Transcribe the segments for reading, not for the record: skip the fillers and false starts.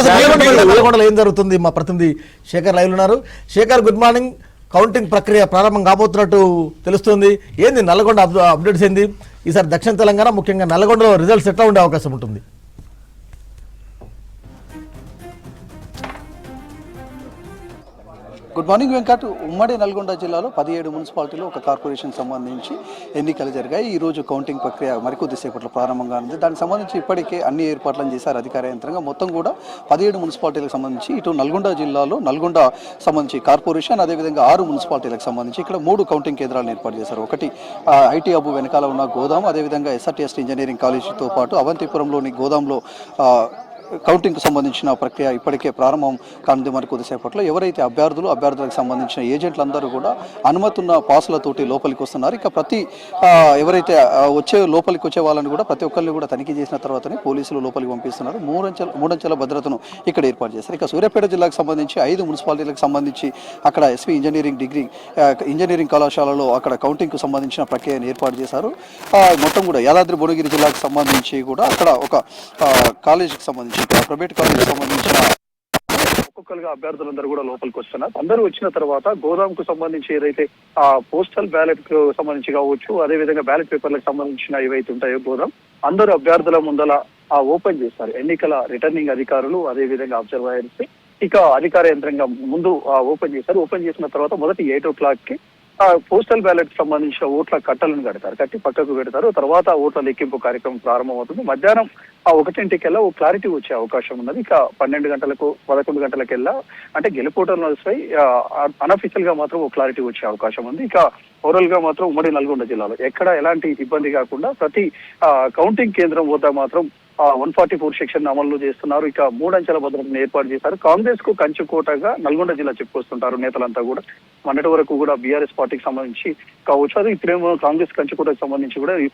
నల్గొండలో ఏం జరుగుతుంది? మా ప్రతినిధి శేఖర్ లైవ్ ఉన్నారు. Shekhar, good morning. కౌంటింగ్ ప్రక్రియ ప్రారంభం కాబోతున్నట్టు తెలుస్తుంది. ఏంది నల్గొండ అప్డేట్స్ ఏంది? ఈసారి దక్షిణ తెలంగాణ ముఖ్యంగా నల్గొండలో రిజల్ట్స్ ఎట్లా ఉండే అవకాశం ఉంటుంది? Good morning Venkat. ఉమ్మడి నల్గొండ జిల్లాలో 17 మున్సిపాలిటీలు ఒక కార్పొరేషన్ సంబంధించి ఎన్నికలు జరిగాయి. ఈ రోజు కౌంటింగ్ ప్రక్రియ మరికొద్దిసేపట్లో ప్రారంభంగా ఉంది. దానికి సంబంధించి ఇప్పటికే అన్ని ఏర్పాట్లను చేశారు అధికార యంత్రంగా. మొత్తం కూడా 17 మున్సిపాలిటీలకు సంబంధించి ఇటు నల్గొండ జిల్లాలో నల్గొండ సంబంధించి కార్పొరేషన్, అదేవిధంగా 6 మున్సిపాలిటీలకు సంబంధించి ఇక్కడ 3 కౌంటింగ్ కేంద్రాలను ఏర్పాటు చేశారు. ఒకటి ఐటీ హబ్ వెనకాల ఉన్న గోదాం, అదేవిధంగా ఎస్ఆర్టీఎస్ ఇంజనీరింగ్ కాలేజీతో పాటు అవంతిపురంలోని గోదాంలో కౌంటింగ్కు సంబంధించిన ప్రక్రియ ఇప్పటికే ప్రారంభం కానుంది. మరి కొద్దిసేపట్లో ఎవరైతే అభ్యర్థులకు సంబంధించిన ఏజెంట్లందరూ కూడా అనుమతున్న పాసులతోటి లోపలికి వస్తున్నారు. ఇక ఎవరైతే లోపలికి వచ్చే వాళ్ళని కూడా ప్రతి ఒక్కరిని కూడా తనిఖీ చేసిన తర్వాతనే పోలీసులు లోపలికి పంపిస్తున్నారు. మూడంచెల భద్రతను ఇక్కడ ఏర్పాటు చేస్తారు. ఇక సూర్యాపేట జిల్లాకు సంబంధించి 5 మున్సిపాలిటీలకు సంబంధించి అక్కడ ఎస్వి ఇంజనీరింగ్ కళాశాలలో అక్కడ కౌంటింగ్కు సంబంధించిన ప్రక్రియను ఏర్పాటు చేశారు. మొత్తం కూడా యాదాద్రి భువనగిరి జిల్లాకు సంబంధించి కూడా అక్కడ ఒక కాలేజీకి సంబంధించి ప్రైవేట్ కాలేజీకి సంబంధించిన ఒక్కొక్కరుగా అభ్యర్థులందరూ కూడా లోపలికి వస్తున్నారు. అందరూ వచ్చిన తర్వాత గోదాంకు సంబంధించి ఏదైతే పోస్టల్ బ్యాలెట్ కు సంబంధించి కావచ్చు, అదే విధంగా బ్యాలెట్ పేపర్లకు సంబంధించిన ఏవైతే ఉంటాయో గోదాం అందరూ అభ్యర్థుల ముందల ఓపెన్ చేస్తారు. ఎన్నికల రిటర్నింగ్ అధికారులు, అదే విధంగా అబ్జర్వర్స్ ఇక అధికార యంత్రంగా ముందు ఓపెన్ చేస్తారు. ఓపెన్ చేసిన తర్వాత మొదటి 8 o'clock పోస్టల్ బ్యాలెట్ సంబంధించిన ఓట్ల కట్టలను కట్టి పక్కకు పెడతారు. తర్వాత ఓట్ల లెక్కింపు కార్యక్రమం ప్రారంభమవుతుంది. మధ్యాహ్నం 1 ఓ క్లారిటీ వచ్చే అవకాశం ఉన్నది. ఇక 12 గంటలకు 11 గంటలకెల్లా అంటే గెలుపోటర్లపై అన్అఫీషియల్ గా మాత్రం ఓ క్లారిటీ వచ్చే అవకాశం ఉంది. ఇక ఓవరాల్ గా మాత్రం ఉమ్మడి నల్గొండ జిల్లాలో ఎక్కడ ఎలాంటి ఇబ్బంది కాకుండా ప్రతి కౌంటింగ్ కేంద్రం వద్ద మాత్రం 144 సెక్షన్ అమలు చేస్తున్నారు. ఇక 3 అంచెల భద్రతను ఏర్పాటు చేశారు. కాంగ్రెస్ కు కంచుకోటగా నల్గొండ జిల్లా చెప్పుకొస్తుంటారు నేతలంతా కూడా. మొన్నటి వరకు కూడా బీఆర్ఎస్ పార్టీకి సంబంధించి కావచ్చు, అది ఇప్పుడేమో కాంగ్రెస్ కంచుకోటకు సంబంధించి కూడా ఈ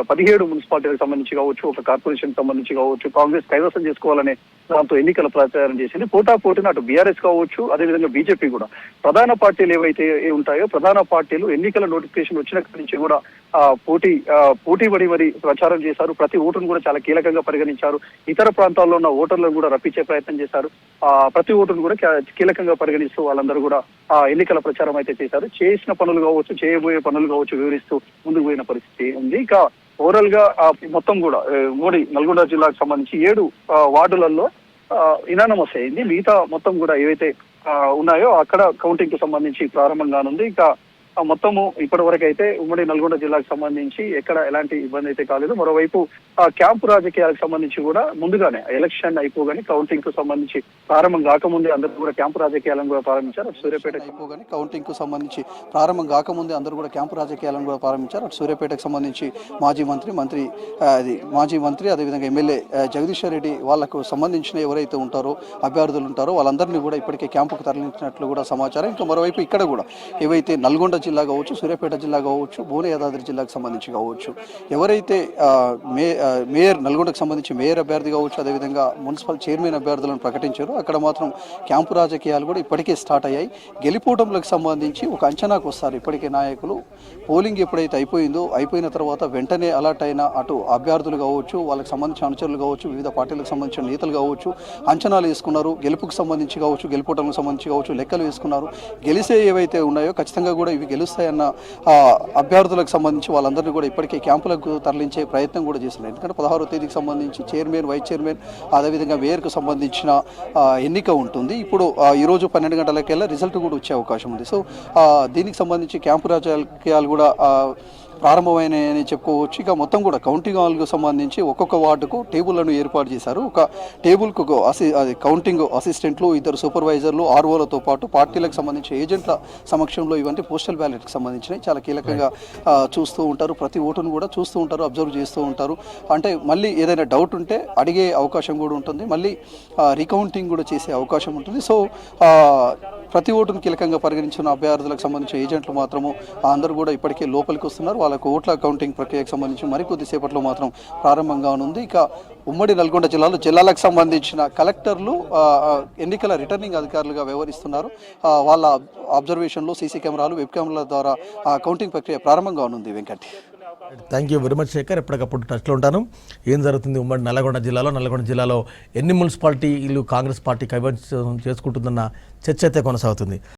17 మున్సిపాలిటీలకు సంబంధించి కావచ్చు, ఒక కార్పొరేషన్ సంబంధించి కావచ్చు, కాంగ్రెస్ కైవసం చేసుకోవాలనే దాంతో ఎన్నికల ప్రచారం చేసింది. పోటాపోటీని అటు బీఆర్ఎస్ కావచ్చు, అదేవిధంగా బీజేపీ కూడా ప్రధాన పార్టీలు ఏవైతే ఉంటాయో ప్రధాన పార్టీలు ఎన్నికల నోటిఫికేషన్ వచ్చినప్పటి నుంచి కూడా పోటీ పడి మరి ప్రచారం చేశారు. ప్రతి ఓటును కూడా చాలా కీలకంగా పరిగణించారు. ఇతర ప్రాంతాల్లో ఉన్న ఓటర్లను కూడా రప్పించే ప్రయత్నం చేశారు. ప్రతి ఓటును కూడా కీలకంగా పరిగణిస్తూ వాళ్ళందరూ కూడా ఎన్నికల ప్రచారం అయితే చేశారు. చేసిన పనులు కావచ్చు, చేయబోయే పనులు కావచ్చు వివరిస్తూ ముందుకు పోయిన పరిస్థితి ఉంది. ఇక ఓవరాల్ గా మొత్తం కూడా ఉమ్మడి నల్గొండ జిల్లాకు సంబంధించి 7 వార్డులలో ఇనానమస్ అయింది. మిగతా మొత్తం కూడా ఏవైతే ఉన్నాయో అక్కడ కౌంటింగ్ కు సంబంధించి ప్రారంభం కానుంది. ఇక మొత్తము ఇప్పటి వరకు అయితే ఉమ్మడి నల్గొండ జిల్లాకు సంబంధించి ఎక్కడ ఎలాంటి ఇబ్బంది అయితే కాలేదు. మరోవైపు క్యాంపు రాజకీయాలకు సంబంధించి కూడా ముందుగానే ఎలక్షన్ అయిపోగానే కౌంటింగ్ కు సంబంధించి ప్రారంభం కాకముందే అందరూ కూడా క్యాంపు రాజకీయాలను కూడా ప్రారంభించారు. అటు సూర్యాపేటకు అయిపోగానే కౌంటింగ్ కు సంబంధించి ప్రారంభం కాకముందే అందరూ కూడా క్యాంపు రాజకీయాలను కూడా ప్రారంభించారు. అటు సూర్యాపేటకు సంబంధించి మాజీ మంత్రి అదేవిధంగా ఎమ్మెల్యే జగదీశ్వర్ రెడ్డి వాళ్లకు సంబంధించిన ఎవరైతే ఉంటారో అభ్యర్థులు ఉంటారో వాళ్ళందరినీ కూడా ఇప్పటికే క్యాంపుకు తరలించినట్లు కూడా సమాచారం. ఇంకా మరోవైపు ఇక్కడ కూడా ఏవైతే నల్గొండ జిల్లా కావచ్చు, సూర్యాపేట జిల్లా కావచ్చు, భువన యాదాద్రి జిల్లాకు సంబంధించి కావచ్చు, ఎవరైతే మేయర్ నల్గొండకు సంబంధించి మేయర్ అభ్యర్థి కావచ్చు, అదేవిధంగా మున్సిపల్ చైర్మన్ అభ్యర్థులను ప్రకటించారు. అక్కడ మాత్రం క్యాంపు రాజకీయాలు కూడా ఇప్పటికే స్టార్ట్ అయ్యాయి. గెలిపోవటంలకు సంబంధించి ఒక అంచనాకు వస్తారు ఇప్పటికే నాయకులు. పోలింగ్ ఎప్పుడైతే అయిపోయిన తర్వాత వెంటనే అలర్ట్ అయిన అటు అభ్యర్థులు కావచ్చు, వాళ్ళకి సంబంధించిన అనుచరులు కావచ్చు, వివిధ పార్టీలకు సంబంధించిన నేతలు కావచ్చు అంచనాలు వేసుకున్నారు. గెలుపుకు సంబంధించి కావచ్చు, గెలుపోవటంకు సంబంధించి కావచ్చు లెక్కలు వేసుకున్నారు. గెలిసే ఏవైతే ఉన్నాయో ఖచ్చితంగా కూడా ఇవి గెలుస్తాయన్న అభ్యర్థులకు సంబంధించి వాళ్ళందరినీ కూడా ఇప్పటికే క్యాంపులకు తరలించే ప్రయత్నం కూడా చేస్తున్నారు. ఎందుకంటే 16వ తేదీకి సంబంధించి చైర్మన్, వైస్ చైర్మన్, అదేవిధంగా మేయర్కు సంబంధించిన ఎన్నిక ఉంటుంది. ఇప్పుడు ఈరోజు 12 గంటలకెల్లా రిజల్ట్ కూడా వచ్చే అవకాశం ఉంది. సో దీనికి సంబంధించి క్యాంపు రాజకీయాలు కూడా ప్రారంభమైనాయని చెప్పుకోవచ్చు. ఇక మొత్తం కూడా కౌంటింగ్ హాల్కు సంబంధించి ఒక్కొక్క వార్డుకు టేబుల్లను ఏర్పాటు చేశారు. ఒక టేబుల్కు కౌంటింగ్ అసిస్టెంట్లు, 2 సూపర్వైజర్లు, ఆర్ఓలతో పాటు పార్టీలకు సంబంధించి ఏజెంట్ల సమక్షంలో ఇవన్నీ పోస్టల్ బ్యాలెట్కి సంబంధించినవి చాలా కీలకంగా చూస్తూ ఉంటారు. ప్రతి ఓటును కూడా చూస్తూ ఉంటారు, అబ్జర్వ్ చేస్తూ ఉంటారు. అంటే మళ్ళీ ఏదైనా డౌట్ ఉంటే అడిగే అవకాశం కూడా ఉంటుంది, మళ్ళీ రీకౌంటింగ్ కూడా చేసే అవకాశం ఉంటుంది. సో ప్రతి ఓటును కీలకంగా పరిగణించిన అభ్యర్థులకు సంబంధించిన ఏజెంట్లు మాత్రము అందరూ కూడా ఇప్పటికే లోపలికి వస్తున్నారు. వాళ్ళకు ఓట్ల కౌంటింగ్ ప్రక్రియకు సంబంధించి మరికొద్దిసేపట్లో మాత్రం ప్రారంభంగా ఉంది. ఇక ఉమ్మడి నల్గొండ జిల్లాలకు సంబంధించిన కలెక్టర్లు ఎన్నికల రిటర్నింగ్ అధికారులుగా వ్యవహరిస్తున్నారు. వాళ్ళ అబ్జర్వేషన్లో సీసీ కెమెరాలు, వెబ్ కెమెరాల ద్వారా కౌంటింగ్ ప్రక్రియ ప్రారంభంగా ఉంది. Venkat. Thank you very much Shekhar. ఎప్పటికప్పుడు టచ్లో ఉంటాను. ఏం జరుగుతుంది ఉమ్మడి నల్లగొండ జిల్లాలో ఎన్ని మున్సిపాలిటీలు కాంగ్రెస్ పార్టీ కైవసం చేసుకుంటుందన్న చర్చ అయితే కొనసాగుతుంది.